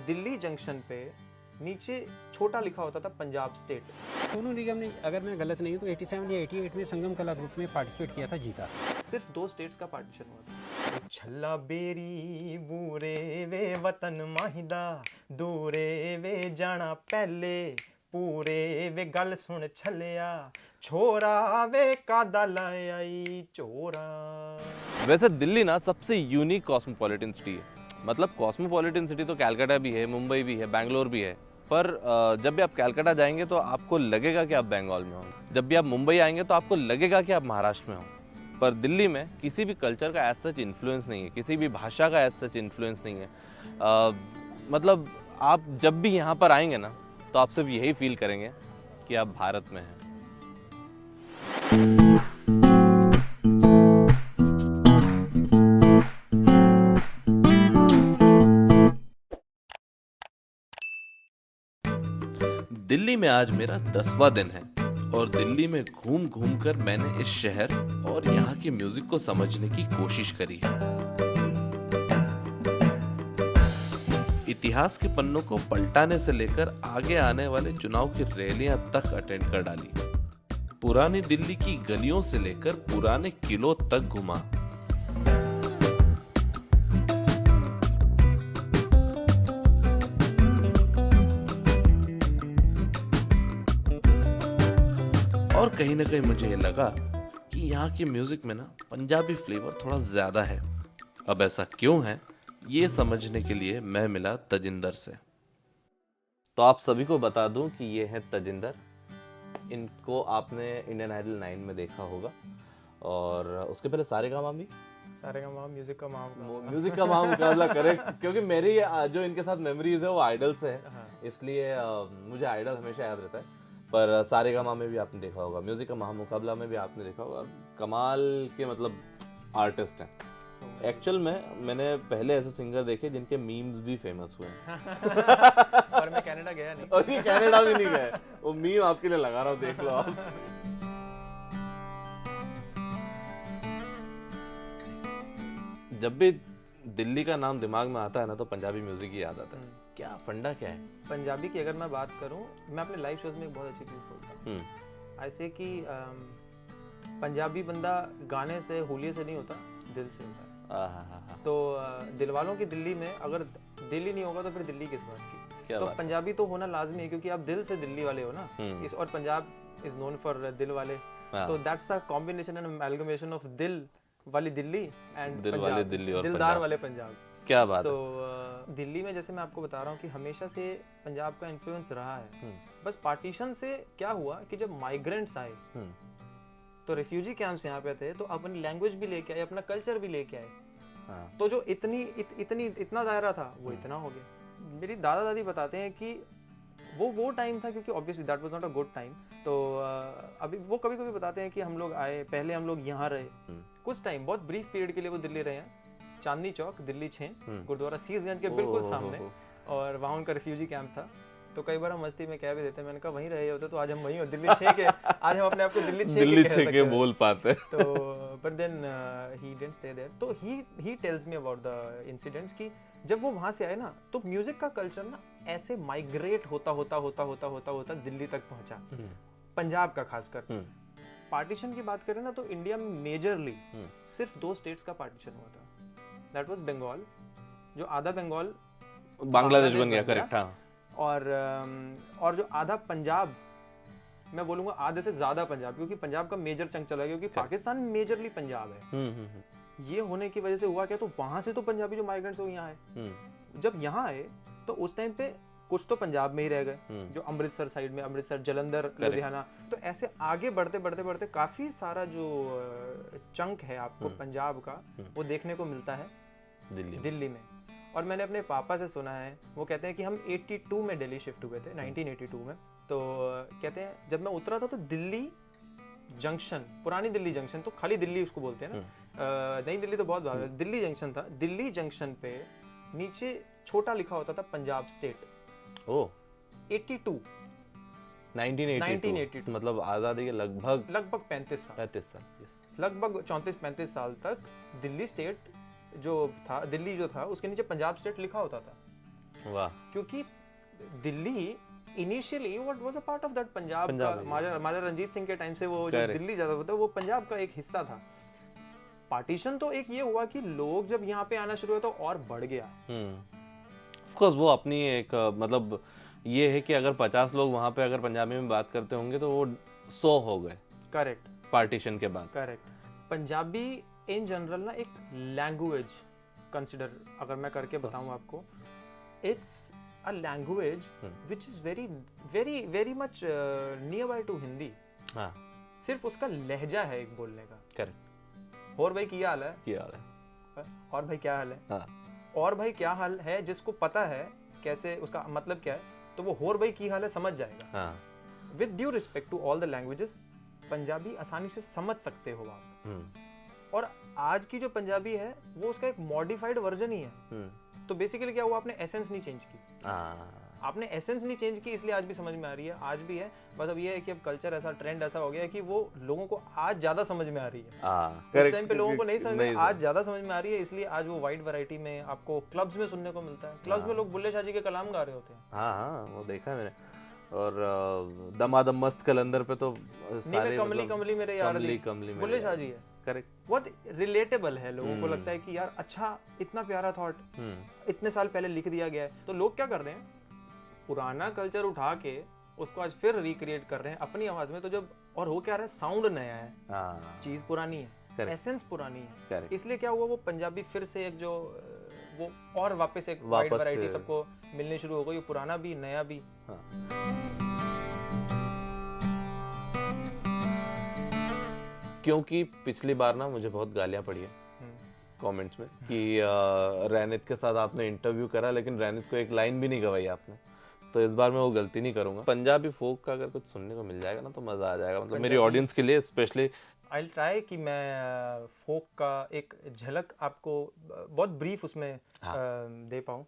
Delhi junction पे नीचे छोटा लिखा होता था पंजाब स्टेट। सोनू निगम ने, अगर मैं गलत नहीं हूँ तो 87 या 88 में संगम कला ग्रुप में पार्टिसिपेट किया था, जीता। सिर्फ 2 स्टेट्स का पार्टीशन हुआ था। छल्ला बेरी बूरे वे वतन माहिदा, दूरे वे जाना पहले, पूरे वे गल सुन छलिया, छोरा वे कादा लाई चोरा। वैसे दिल्ली ना सबसे यूनिक कॉस्मोपॉलिटन सिटी है। मतलब कॉस्मोपॉलिटन सिटी तो कलकत्ता भी है, मुंबई भी है, बैंगलोर भी है, पर जब भी आप कलकत्ता जाएंगे तो आपको लगेगा कि आप बंगाल में हो। जब भी आप मुंबई आएंगे तो आपको लगेगा कि आप महाराष्ट्र में हो। पर दिल्ली में किसी भी कल्चर का एज सच इन्फ्लुएंस नहीं है, किसी भी भाषा का एज सच इन्फ्लुएंस नहीं है। मतलब आप जब भी यहाँ पर आएंगे ना तो आप सिर्फ यही फील करेंगे कि आप भारत में हैं। दिल्ली में आज मेरा 10वां दिन है और दिल्ली में घूम घूम कर मैंने इस शहर और यहाँ के म्यूजिक को समझने की कोशिश करी है। इतिहास के पन्नों को पलटाने से लेकर आगे आने वाले चुनाव की रैलियां तक अटेंड कर डाली। पुरानी दिल्ली की गलियों से लेकर पुराने किलों तक घुमा। और कहीं ना कहीं मुझे ये लगा कि यहाँ के म्यूजिक में ना पंजाबी फ्लेवर थोड़ा ज्यादा है। अब ऐसा क्यों है, ये समझने के लिए मैं मिला तजिंदर से। तो आप सभी को बता दूं कि ये है तजिंदर। इनको आपने इंडियन आइडल 9 में देखा होगा और उसके पहले सारेगामा भी, सारेगामा म्यूजिक का मुकाबला करेक्ट, क्योंकि मेरी जो इनके साथ मेमोरीज है वो आइडल से है। हाँ। इसलिए मुझे आइडल हमेशा याद रहता है। पर सारेगामा में भी आपने देखा होगा, म्यूजिक का महामुकाबला में भी आपने देखा होगा। कमाल के मतलब आर्टिस्ट हैं। एक्चुअल में मैंने पहले ऐसे सिंगर देखे जिनके मीम्स भी फेमस हुए हैं। और मैं कनाडा गया नहीं। और ये कनाडा भी नहीं गए। वो मीम आपके लिए लगा रहा हूँ, देख लो आप। जब भी दिल्ली का नाम दिमाग में आता है ना तो पंजाबी म्यूजिक ही याद आता है। क्या फंडा क्या है पंजाबी की? अगर मैं बात करूं, मैं अपने लाइव शोज में एक बहुत अच्छी चीज बोलता हूं, ऐसे कि पंजाबी बंदा गाने से, हुलिये से नहीं होता, दिल से होता है। तो दिल वालों की दिल्ली में अगर दिल ही नहीं होगा तो फिर दिल्ली किस बात की? तो पंजाबी तो होना लाजमी है, क्योंकि आप दिल से दिल्ली वाले हो ना। इस और पंजाब इज नोन फॉर दिल वाले। तो that's a combination and amalgamation of दिल वाली दिल्ली एंड दिल वाले दिल्ली और दिलदार वाले पंजाब। क्या बात है। दिल्ली में जैसे मैं आपको बता रहा हूँ कि हमेशा से पंजाब का इन्फ्लुएंस रहा है। बस पार्टीशन से क्या हुआ कि जब माइग्रेंट्स आए तो रिफ्यूजी कैंप्स यहाँ पे थे, तो अपनी लैंग्वेज भी लेके आए, अपना कल्चर भी लेके आए। तो जो इतना दायरा था वो इतना हो गया। मेरी दादा दादी बताते हैं कि वो टाइम था, क्योंकि obviously that was not a good time. तो अभी वो कभी कभी बताते हैं कि हम लोग आए, पहले हम लोग यहाँ रहे कुछ टाइम, बहुत ब्रीफ पीरियड के लिए वो दिल्ली रहे हैं। चांदनी चौक, दिल्ली 6, गुरुद्वारा सीसगंज के बिल्कुल सामने, और वहाँ उनका रिफ्यूजी कैंप था। तो कई बार हम मस्ती में कह भी देते हैं, मैंने कहा वहीं रहे होते तो आज हम वहीं हो, दिल्ली 6 के। आज हम अपने आप को दिल्ली 6 के बोल पाते। तो but then he didn't stay there. तो he tells me about the incidents कि जब वो वहां से आए ना तो म्यूजिक का कल्चर ना ऐसे माइग्रेट होता दिल्ली तक पहुंचा, पंजाब का खासकर। पार्टीशन की बात करें ना तो इंडिया में मेजरली सिर्फ 2 स्टेट्स का पार्टीशन हुआ था। दैट वाज बंगाल, जो आधा बंगाल बांग्लादेश बन गया, करेक्ट। हाँ। और जो आधा पंजाब, मैं बोलूंगा आधे से ज्यादा पंजाब, क्योंकि पंजाब का मेजर चंक चला गया, क्योंकि पाकिस्तान में मेजरली पंजाब है। ये होने की वजह से हुआ क्या, तो वहां से तो पंजाबी जो माइग्रेंट्स वो यहाँ आए। जब यहाँ आए तो उस टाइम पे कुछ तो पंजाब में ही रह गए, जो अमृतसर साइड में, अमृतसर, जलंधर, लुधियाना। तो ऐसे आगे बढ़ते काफी सारा जो चंक है आपको पंजाब का वो देखने को मिलता है दिल्ली में। और मैंने अपने पापा से सुना है, वो कहते हैं कि हम 82 में दिल्ली शिफ्ट हुए थे, 1982 में। तो कहते हैं जब मैं उतरा था तो दिल्ली जंक्शन, पुरानी दिल्ली जंक्शन, तो खाली दिल्ली उसको बोलते हैं ना, नई दिल्ली तो बहुत बात है, दिल्ली जंक्शन था। दिल्ली जंक्शन पे नीचे छोटा लिखा होता था पंजाब स्टेट। 82 1982 मतलब आजादी के लगभग 35 साल, यस, लगभग 34-35 साल तक दिल्ली स्टेट जो था, दिल्ली जो था उसके नीचे पंजाब स्टेट लिखा होता था। वाह। क्योंकि Delhi initially what was a part of that Punjab का, महाराजा रंजीत सिंह के टाइम से वो जो दिल्ली ज्यादा होता है वो पंजाब का एक हिस्सा था। पार्टीशन तो एक ये हुआ कि लोग जब यहाँ पे आना शुरू हुआ तो और बढ़ गया। ऑफ कोर्स वो अपनी एक मतलब ये है कि अगर 50 लोग वहाँ पे अगर पंजाबी में बात करते होंगे तो वो 100 हो गए। करेक्ट, पार्टीशन के बाद। करेक्ट। पंजाबी इन जनरल ना एक लैंग्वेज कंसिडर अगर मैं करके बताऊं आपको, it's a language which is very very very much near by two Hindi. हाँ, सिर्फ उसका लहजा है एक बोलने का। करेक्ट। और भाई क्या हाल है, क्या हाल है, और भाई क्या हाल है, हाँ। और भाई क्या हाल है जिसको पता है कैसे उसका मतलब क्या है, तो वो और भाई की हाल है समझ जाएगा। हाँ। With due respect to all the languages, Punjabi आसानी से समझ सकते हो आप। और आज की जो पंजाबी है वो उसका एक मॉडिफाइड वर्जन ही है। तो बेसिकली क्या हुआ, आपने एसेंस नहीं चेंज की। आपने एसेंस नहीं चेंज की, इसलिए आज भी समझ में आ रही है, आज भी है। बस अब ये है कि अब कल्चर ऐसा, ट्रेंड ऐसा हो गया है कि वो लोगों को आज ज्यादा समझ में आ रही है। उस टाइम पे लोगों को नहीं समझ में, आज ज्यादा समझ में आ रही है, इसलिए आज वो वाइड वैरायटी में आपको क्लब्स में सुनने को मिलता है। क्लब्स में लोग बुल्ले शाह जी के कलाम गा रहे होते हैं। हाँ, वो देखा है मैंने। और दमादम मस्त कलंदर पे तो सारे कमली कमली मेरे यार दी, कमली बुल्ले शाह जी है। करेक्ट। बहुत रिलेटेबल है, लोगों को लगता है कि यार अच्छा इतना प्यारा थॉट इतने साल पहले लिख दिया गया है। तो लोग क्या कर रहे हैं, पुराना कल्चर उठा के उसको आज फिर रिक्रिएट कर रहे हैं अपनी आवाज में। तो जब और हो क्या रहा है, साउंड नया है, चीज पुरानी है, एसेंस पुरानी है, इसलिए क्या हुआ, वो पंजाबी फिर से एक जो वो और वापस एक वाइड वैरायटी सबको मिलनी शुरू हो गई, पुराना भी नया भी। क्योंकि पिछली बार ना मुझे बहुत गालियां पड़ी है कमेंट्स में कि रैनित के साथ आपने इंटरव्यू करा लेकिन रैनित को एक लाइन भी नहीं गवाई आपने। तो इस बार मैं वो गलती नहीं करूंगा। पंजाबी फोक का अगर कुछ सुनने को मिल जाएगा ना तो मजा आ जाएगा, मतलब मेरी ऑडियंस के लिए स्पेशली। आई विल ट्राई कि मैं फोक का एक झलक आपको बहुत ब्रीफ उसमें दे पाऊं।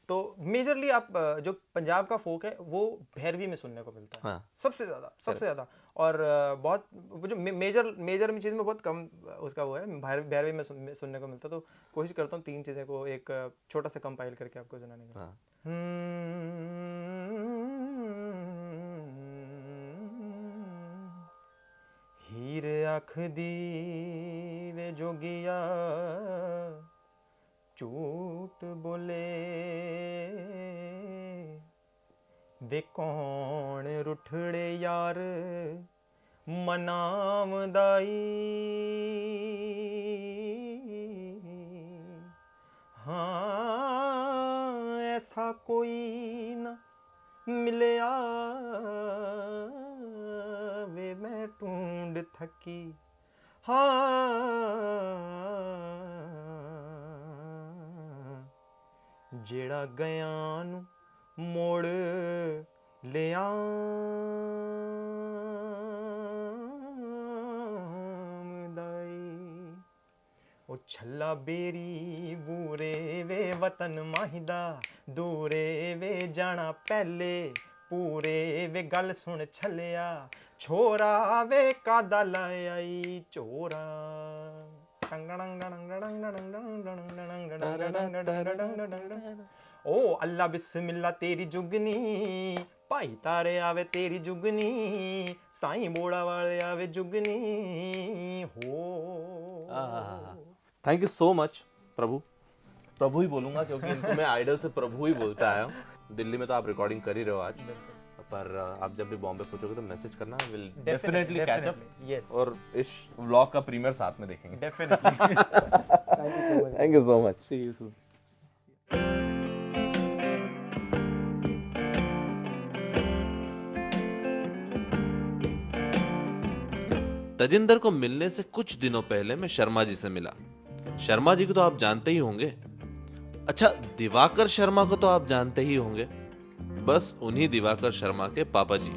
तो मेजरली आप जो पंजाब का फोक है वो भैरवी में सुनने को मिलता है। सबसे ज्यादा। और बहुत वो जो मेजर चीज में बहुत कम उसका वो है, भैरवी में सुनने को मिलता है। तो कोशिश करता हूँ 3 चीजें को एक छोटा सा कंपाइल करके आपको सुनाने का। हीर अख दी वे जोगिया झूठ बोले, वे कौन रुठड़े यार मनावदाई। हाँ ऐसा कोई न मिलया वे मैं ढूंढ थकी। हाँ जेड़ा गया नू मोड़ ले ओ छल्ला बेरी बूरे वे वतन माहिदा, दूरे वे जाना पहले पूरे वे गल सुन छलिया, छोरा वे कादा लाई चोरा। ओ अल्लाह बिस्मिल्ला तेरी जुगनी, भाई तारे आवे तेरी जुगनी, साईं बोड़ा वाले आवे जुगनी हो। थैंक यू सो मच प्रभु। प्रभु ही बोलूंगा क्योंकि इनको मैं आइडल से प्रभु ही बोलता आया हूँ। दिल्ली में तो आप रिकॉर्डिंग कर ही रहे हो आज, पर आप जब भी बॉम्बे पहुंचोगे तो मैसेज करना, will definitely catch up. Yes, और इस व्लॉग का प्रीमियर साथ में देखेंगे। Definitely. Thank you so much. See you soon. Tajinder को मिलने से कुछ दिनों पहले मैं शर्मा जी से मिला। शर्मा जी को तो आप जानते ही होंगे। अच्छा, दिवाकर शर्मा को तो आप जानते ही होंगे। बस उन्हीं दिवाकर शर्मा के पापा जी,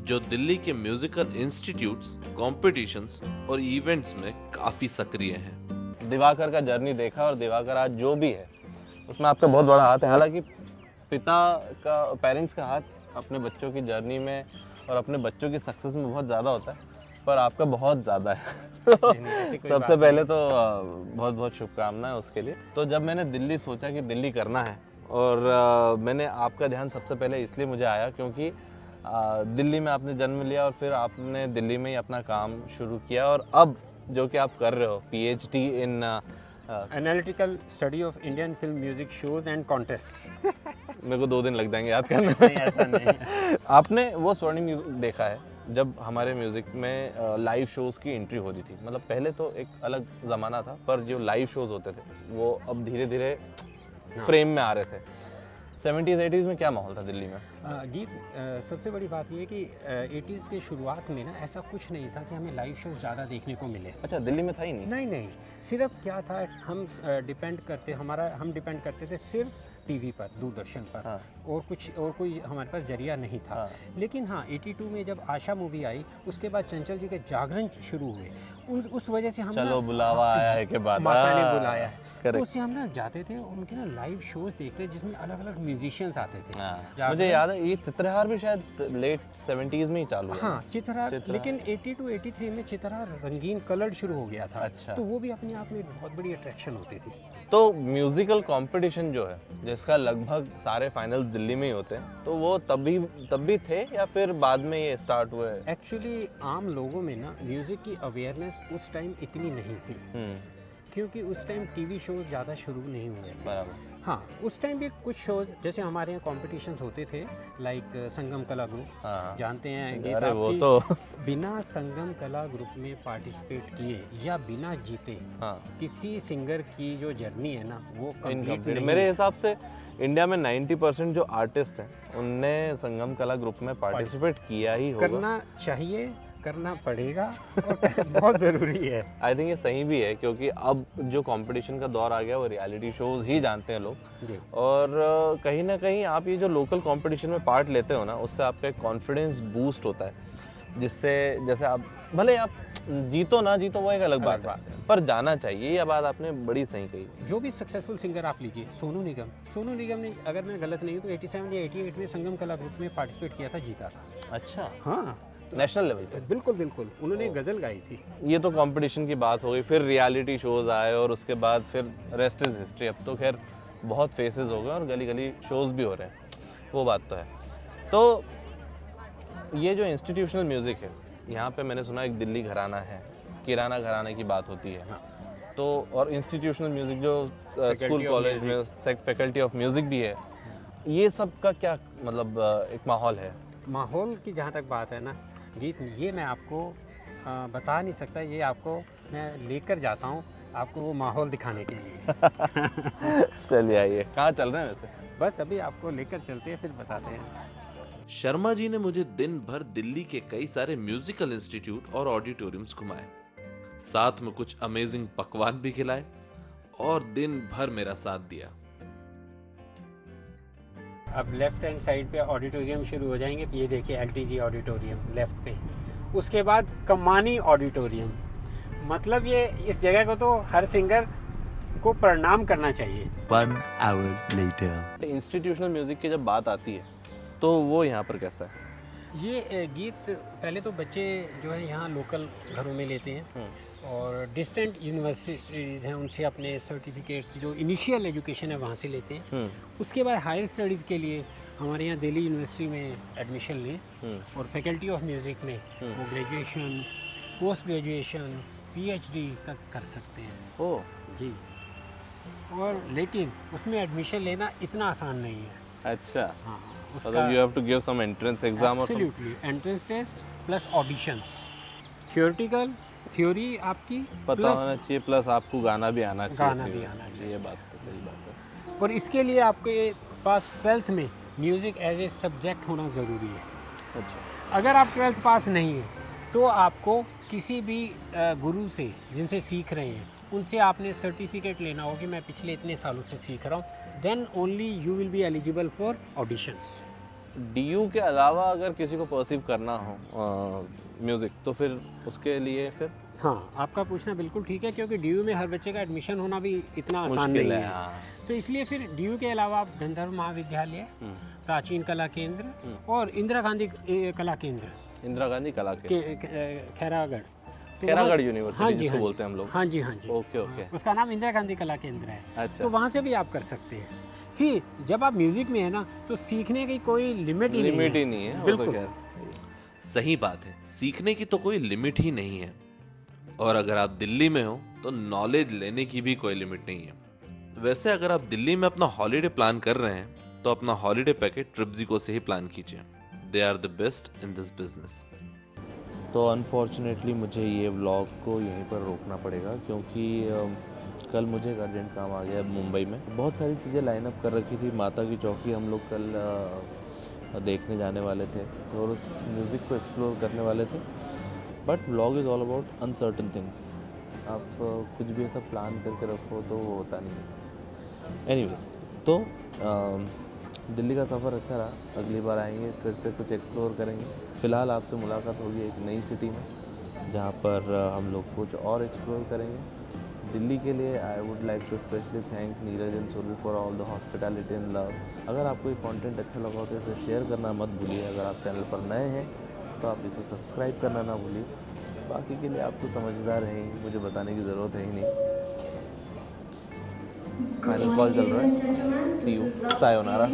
जो दिल्ली के म्यूजिकल इंस्टीट्यूट्स, कॉम्पिटिशन्स और इवेंट्स में काफी सक्रिय हैं। दिवाकर का जर्नी देखा और दिवाकर आज जो भी है उसमें आपका बहुत बड़ा हाथ है। हालांकि पेरेंट्स का हाथ अपने बच्चों की जर्नी में और अपने बच्चों की सक्सेस में बहुत ज़्यादा होता है, पर आपका बहुत ज़्यादा है। सबसे पहले तो बहुत बहुत शुभकामनाएं उसके लिए। तो जब मैंने दिल्ली सोचा कि दिल्ली करना है और मैंने आपका ध्यान सबसे पहले इसलिए मुझे आया क्योंकि दिल्ली में आपने जन्म लिया और फिर आपने दिल्ली में ही अपना काम शुरू किया, और अब जो कि आप कर रहे हो PhD in analytical study of Indian film music shows and contest. मेरे को 2 दिन लग जाएंगे याद करने नहीं, ऐसा नहीं। आपने वो स्वर्णिम युग देखा है जब हमारे म्यूज़िक में लाइव शोज़ की एंट्री हो रही थी। मतलब पहले तो एक अलग ज़माना था, पर जो लाइव शोज़ होते थे वो अब धीरे धीरे फ्रेम में आ रहे थे। 70s 80s में क्या माहौल था दिल्ली में? गीत, सबसे बड़ी बात ये कि 80s के शुरुआत में ना ऐसा कुछ नहीं था कि हमें लाइव शो ज़्यादा देखने को मिले। अच्छा, दिल्ली में था ही नहीं? नहीं नहीं, सिर्फ क्या था, हम डिपेंड करते थे सिर्फ टीवी पर, दूरदर्शन पर। हाँ। और कोई हमारे पास जरिया नहीं था। हाँ। लेकिन हाँ, 82 में जब आशा मूवी आई, उसके बाद चंचल जी के जागरण शुरू हुए, उस वजह से हम चलो बुलावा आया है के बाद माता ने बुलाया है, तो correct। उससे हम ना जाते थे और उनके ना लाइव शोज देखते जिसमें अलग अलग म्यूजिशियंस आते थे। हाँ। मुझे याद है ये चित्रहार भी शायद लेट 70s में ही चालू हुआ। हाँ, चित्रहार, लेकिन 82 83 में चित्रहार रंगीन कलर्ड शुरू हो गया था। अच्छा। तो वो भी अपने आप में एक बहुत बड़ी अट्रैक्शन होती थी। तो म्यूजिकल कंपटीशन जो है, जिसका लगभग सारे फाइनल्स दिल्ली में ही होते हैं, तो वो तब भी थे या फिर बाद में ये स्टार्ट हुए? एक्चुअली आम लोगों में ना म्यूजिक की अवेयरनेस उस टाइम इतनी नहीं थी, क्योंकि उस टाइम टीवी शोज ज़्यादा शुरू नहीं हुए थे। बराबर। हाँ, उस टाइम भी कुछ शोज, जैसे हमारे यहाँ कॉम्पिटिशन्स होते थे, लाइक संगम कला ग्रुप। हाँ। जानते हैं गीत अरे वो आपकी, तो बिना संगम कला ग्रुप में पार्टिसिपेट किए या बिना जीते हाँ, किसी सिंगर की जो जर्नी है ना वो कंप्लीट इनकम्प्लीट। नहीं। मेरे हिसाब से इंडिया में 90% जो आर्टिस्ट हैं उनने संगम कला ग्रुप में पार्टिसिपेट किया ही होगा। करना चाहिए, करना पड़ेगा और बहुत ज़रूरी है। आई थिंक ये सही भी है, क्योंकि अब जो कंपटीशन का दौर आ गया वो रियलिटी शोज ही जानते हैं लोग। जी। और कहीं ना कहीं आप ये जो लोकल कंपटीशन में पार्ट लेते हो ना, उससे आपका एक कॉन्फिडेंस बूस्ट होता है, जिससे जैसे आप भले आप जीतो ना जीतो वो एक अलग बात है, पर जाना चाहिए। ये बात आपने बड़ी सही कही। जो भी सक्सेसफुल सिंगर आप लीजिए, सोनू निगम ने, अगर मैं गलत नहीं हूँ तो 87 या 88 में संगम कला ग्रुप में पार्टिसिपेट किया था, जीता था। अच्छा, हाँ, नेशनल लेवल पे? बिल्कुल उन्होंने गज़ल गाई थी। ये तो कंपटीशन की बात हो गई, फिर रियलिटी शोज आए और उसके बाद फिर रेस्ट इज हिस्ट्री। अब तो खैर बहुत फेसेस हो गए और गली गली शोज भी हो रहे हैं, वो बात तो है। तो ये जो इंस्टीट्यूशनल म्यूज़िक है, यहाँ पे मैंने सुना एक दिल्ली घराना है, किराना घराने की बात होती है। हाँ। तो और इंस्टीट्यूशनल म्यूज़िक जो स्कूल कॉलेज में फैकल्टी ऑफ म्यूज़िक भी है, ये सब का क्या मतलब एक माहौल है? माहौल की जहाँ तक बात है ना गीत, ये मैं आपको बता नहीं सकता, ये आपको मैं लेकर जाता हूँ आपको वो माहौल दिखाने के लिए। चलिए आइए, कहाँ चल रहे हैं वैसे? बस अभी आपको लेकर चलते हैं, फिर बताते हैं। शर्मा जी ने मुझे दिन भर दिल्ली के कई सारे म्यूजिकल इंस्टीट्यूट और ऑडिटोरियम्स घुमाए, साथ में कुछ अमेजिंग पकवान भी खिलाए और दिन भर मेरा साथ दिया। अब लेफ्ट हैंड साइड पे ऑडिटोरियम शुरू हो जाएंगे। ये देखिए LTG ऑडिटोरियम लेफ्ट पे, उसके बाद कमानी ऑडिटोरियम। मतलब ये इस जगह को तो हर सिंगर को प्रणाम करना चाहिए। 1 hour later. इंस्टीट्यूशनल म्यूज़िक की जब बात आती है तो वो यहाँ पर कैसा है? ये गीत पहले तो बच्चे जो है यहाँ लोकल घरों में लेते हैं और डिस्टेंट यूनिवर्सिटीज़ हैं उनसे अपने सर्टिफिकेट्स, जो इनिशियल एजुकेशन है वहाँ से लेते हैं। उसके बाद हायर स्टडीज़ के लिए हमारे यहाँ दिल्ली यूनिवर्सिटी में एडमिशन लें और फैकल्टी ऑफ म्यूज़िक में वो ग्रेजुएशन, पोस्ट ग्रेजुएशन, PhD तक कर सकते हैं। ओह जी। और लेकिन उसमें एडमिशन लेना इतना आसान नहीं है। अच्छा, हाँ, मतलब you have to give some entrance exam और absolutely, entrance test plus auditions, theoretical theory आपकी पता होना चाहिए, प्लस आपको गाना भी आना चाहिए। गाना भी आना चाहिए। ये बात तो सही बात है। और इसके लिए आपके पास 12th में म्यूज़िक एज ए सब्जेक्ट होना ज़रूरी है। अच्छा, अगर आप 12th पास नहीं है तो आपको किसी भी गुरु से जिनसे सीख रहे हैं उनसे आपने सर्टिफिकेट लेना होगा कि मैं पिछले इतने सालों से सीख रहा हूँ, then only you will be eligible for auditions. DU के अलावा अगर किसी को परसीव करना हो म्यूज़िक, तो फिर उसके लिए फिर हाँ, आपका पूछना बिल्कुल ठीक है, क्योंकि DU में हर बच्चे का एडमिशन होना भी इतना आसान मुश्किल नहीं है। है। हाँ। तो इसलिए फिर DU के अलावा आप गंधर्व महाविद्यालय, प्राचीन कला केंद्र और इंदिरा गांधी कला केंद्र, इंदिरा गांधी कला के खैरागढ़, खैरागढ़ यूनिवर्सिटी जिसको बोलते हैं हम लोग। हाँ जी, हाँ जी। Okay okay. उसका नाम इंदिरा गांधी कला केंद्र है। अच्छा। तो वहाँ से भी आप कर सकते हैं। सी जब आप म्यूजिक में है ना तो सीखने की कोई लिमिट ही लिमिट नहीं ही नहीं है वो तो बिल्कुल। खैर सही बात है, सीखने की तो कोई लिमिट ही नहीं है। और अगर आप दिल्ली में हो तो नॉलेज लेने की भी कोई लिमिट नहीं है। वैसे अगर आप दिल्ली में अपना हॉलीडे प्लान कर रहे हैं तो अपना हॉलीडे पैकेज ट्रिपजिको से ही प्लान कीजिए। They are the best in this business. तो अनफॉर्चुनेटली मुझे ये व्लॉग को यहीं पर रोकना पड़ेगा क्योंकि कल मुझे एक अर्जेंट काम आ गया मुंबई में। बहुत सारी चीज़ें लाइन अप कर रखी थी। माता की चौकी हम लोग कल देखने जाने वाले थे और उस म्यूज़िक को एक्सप्लोर करने वाले थे। But vlog is all about uncertain things. आप कुछ भी ऐसा प्लान करके रखो तो वो होता नहीं है। एनीवेज, तो दिल्ली का सफ़र अच्छा रहा। अगली बार आएंगे फिर से कुछ एक्सप्लोर करेंगे। फ़िलहाल आपसे मुलाकात होगी एक नई सिटी में जहाँ पर हम लोग कुछ और एक्सप्लोर करेंगे। दिल्ली के लिए I would like to specially thank Neeraj and Surabhi for all the hospitality and love. अगर आपको ये कंटेंट अच्छा लगा हो तो इसे शेयर करना मत भूलिए। अगर आप चैनल पर नए हैं तो आप इसे सब्सक्राइब करना ना भूलिए। बाकी के लिए आप तो समझदार हैं ही, मुझे बताने की ज़रूरत है ही नहीं। फाइनल कॉल चल रहा है। सी यू, सायोनारा।